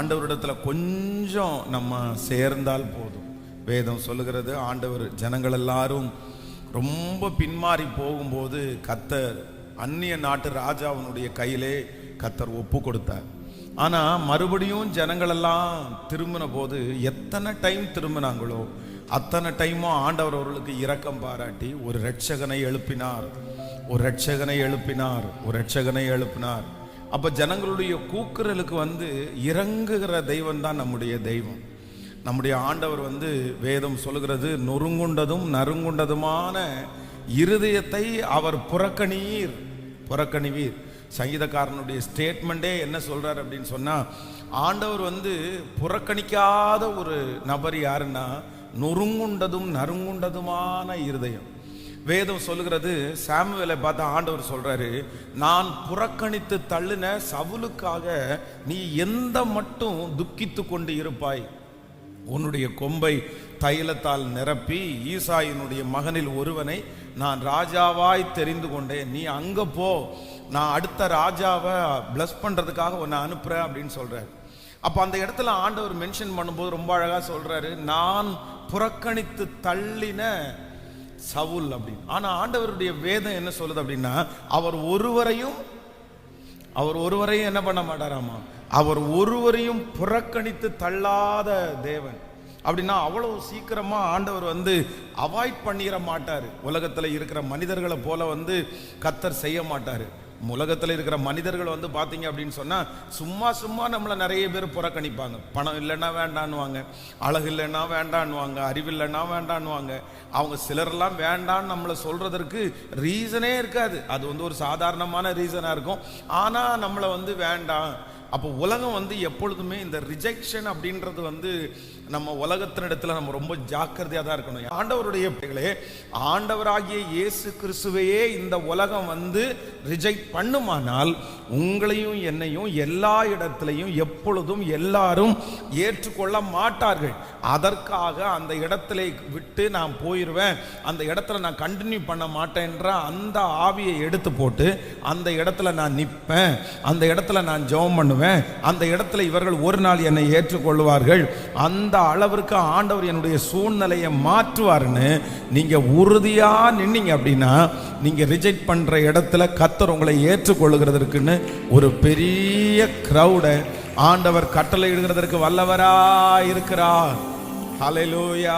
ஆண்டவரிடத்துல கொஞ்சம் நம்ம சேர்ந்தால் போதும். வேதம் சொல்லுகிறது, ஆண்டவர் ஜனங்கள் எல்லாரும் ரொம்ப பின்மாறி போகும்போது கர்த்தர் அந்நிய நாட்டு ராஜாவினுடைய கையிலே கர்த்தர் ஒப்பு கொடுத்தார். ஆனால் மறுபடியும் ஜனங்களெல்லாம் திரும்பின போது எத்தனை டைம் திரும்பினாங்களோ அத்தனை டைமும் ஆண்டவர் அவர்களுக்கு இரக்கம் பாராட்டி ஒரு இரட்சகனை எழுப்பினார், ஒரு இரட்சகனை எழுப்பினார், ஒரு இரட்சகனை எழுப்பினார். அப்போ ஜனங்களுடைய கூக்குரலுக்கு இறங்குகிற தெய்வம் தான் நம்முடைய தெய்வம். நம்முடைய ஆண்டவர் வேதம் சொல்லுகிறது, நொறுங்குண்டதும் நறுங்குண்டதுமான இருதயத்தை அவர் புறக்கணிவீர். சங்கீதக்காரனுடைய ஸ்டேட்மெண்ட்டே என்ன சொல்றார் அப்படின்னு சொன்னா, ஆண்டவர் புறக்கணிக்காத ஒரு நபர் யாருன்னா நொறுங்குண்டதும் நறுங்குண்டதுமான இருதயம். வேதம் சொல்லுகிறது, சாமுவேலை பார்த்து ஆண்டவர் சொல்றாரு, நான் புறக்கணித்து தள்ளின சவுலுக்காக நீ எந்த மட்டும் துக்கித்து கொண்டு இருப்பாய்? உன்னுடைய கொம்பை தைலத்தால் நிரப்பி ஈசாயினுடைய மகனில் ஒருவனை நான் ராஜாவாய் தெரிந்து கொண்டேன், நீ அங்க போ, நான் அடுத்த ராஜாவை பிளஸ் பண்றதுக்காக உன்னை அனுப்புறேன் அப்படின்னு சொல்றாரு. அப்ப அந்த இடத்துல ஆண்டவர் மென்ஷன் பண்ணும்போது ரொம்ப அழகா சொல்றாரு, நான் புறக்கணித்து தள்ளின சவுல் அப்படின்னு. ஆனா ஆண்டவருடைய வேதம் என்ன சொல்லுது அப்படின்னா, அவர் ஒருவரையும் என்ன பண்ண மாட்டாராமா, அவர் ஒருவரையும் புறக்கணித்து தள்ளாத தேவன். அப்படின்னா அவ்வளவு சீக்கிரமா ஆண்டவர் அவாய்ட் பண்ணிட மாட்டாரு. உலகத்துல இருக்கிற மனிதர்களை போல கர்த்தர் செய்ய மாட்டாரு. உலகத்தில் இருக்கிற மனிதர்கள் பார்த்தீங்க அப்படின்னு சொன்னால் சும்மா நம்மளை நிறைய பேர் புறக்கணிப்பாங்க. பணம் இல்லைன்னா வேண்டான்னுவாங்க, அழகு இல்லைன்னா வேண்டான்னுவாங்க, அறிவு இல்லைன்னா வேண்டான்னுவாங்க. அவங்க சிலரெல்லாம் வேண்டான்னு நம்மளை சொல்றதற்கு ரீசனே இருக்காது. அது ஒரு சாதாரணமான ரீசனாக இருக்கும். ஆனால் நம்மளை வேண்டாம். அப்போ உலகம் எப்பொழுதுமே இந்த ரிஜெக்ஷன் அப்படின்றது நம்ம உலகத்தினிடத்துல நம்ம ரொம்ப ஜாக்கிரதையாக தான் இருக்கணும். ஆண்டவருடைய பிள்ளைகளே, ஆண்டவராகிய இயேசு கிறிஸ்துவையே இந்த உலகம் ரிஜெக்ட் பண்ணுமானால் உங்களையும் என்னையும் எல்லா இடத்திலையும் எப்பொழுதும் எல்லாரும் ஏற்றுக்கொள்ள மாட்டார்கள். அதற்காக அந்த இடத்துல விட்டு நான் போயிடுவேன், அந்த இடத்துல நான் கண்டினியூ பண்ண மாட்டேன்ற அந்த ஆவியை எடுத்து போட்டு அந்த இடத்துல நான் நிற்பேன், அந்த இடத்துல நான் ஜெபம் பண்ணுவேன், அந்த இடத்துல இவர்கள் ஒரு நாள் என்னை ஏற்றுக்கொள்வார்கள், அந்த அளவிற்கு ஆண்டவர் என்னுடைய சூழ்நிலையை மாற்றுவார்னு நீங்க உறுதியா நின்னீங்க அப்படின்னா, நீங்க ரிஜெக்ட் பண்ற இடத்துல கர்த்தர் உங்களை ஏற்றுக்கொள்ளுகிறதற்குன்னு ஒரு பெரிய கிரௌடை ஆண்டவர் கட்டளை இடுகிறதற்கு வல்லவரா இருக்கிறார். ஹல்லேலூயா.